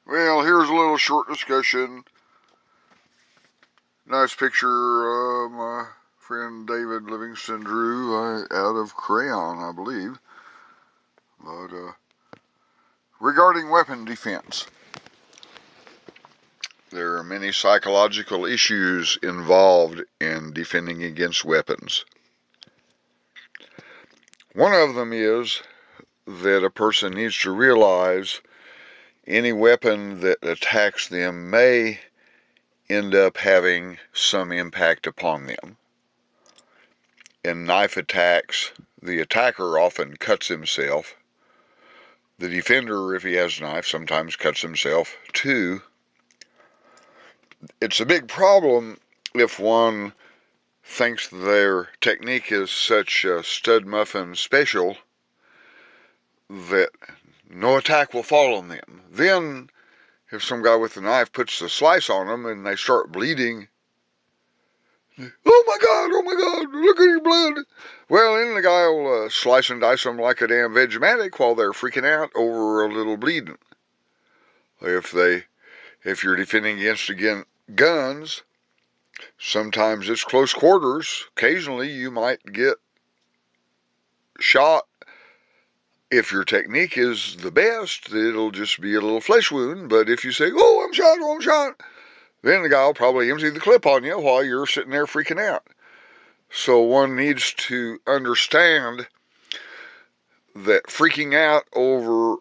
Well, here's a little short discussion. Nice picture of my friend David Livingston drew out of crayon, I believe. But regarding weapon defense, there are many psychological issues involved in defending against weapons. One of them is that a person needs to realize any weapon that attacks them may end up having some impact upon them. In knife attacks, the attacker often cuts himself. The defender, if he has a knife, sometimes cuts himself too. It's a big problem if one thinks their technique is such a stud muffin special that no attack will fall on them. Then, if some guy with a knife puts a slice on them and they start bleeding, oh my God, look at your blood. Well, then the guy will slice and dice them like a damn Vegematic while they're freaking out over a little bleeding. If you're defending against guns, sometimes it's close quarters. Occasionally you might get shot. If your technique is the best, it'll just be a little flesh wound. But if you say, oh, I'm shot, then the guy will probably empty the clip on you while you're sitting there freaking out. So one needs to understand that freaking out over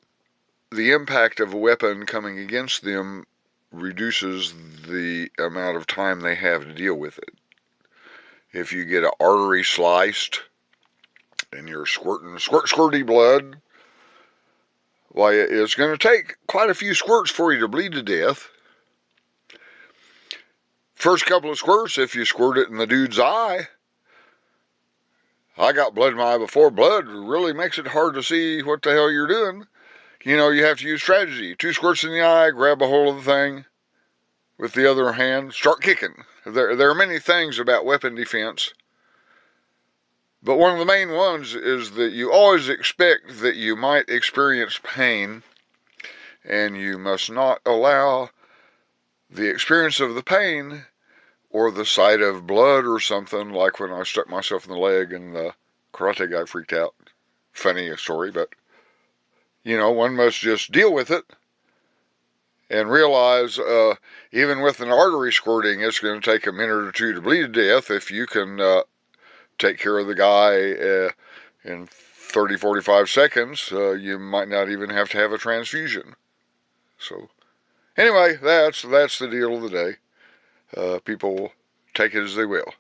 the impact of a weapon coming against them reduces the amount of time they have to deal with it. If you get an artery sliced and you're squirty blood, why, it's going to take quite a few squirts for you to bleed to death. First couple of squirts, if you squirt it in the dude's eye, I got blood in my eye before. Blood really makes it hard to see what the hell you're doing. You know, you have to use strategy. 2 squirts in the eye, grab a hold of the thing with the other hand, start kicking. There are many things about weapon defense, but one of the main ones is that you always expect that you might experience pain, and you must not allow the experience of the pain or the sight of blood or something, like when I stuck myself in the leg and the karate guy freaked out. Funny story, but you know, one must just deal with it and realize even with an artery squirting, it's going to take a minute or two to bleed to death. If you can take care of the guy in 30-45 seconds, you might not even have to have a transfusion. So anyway, that's the deal of the day. People take it as they will.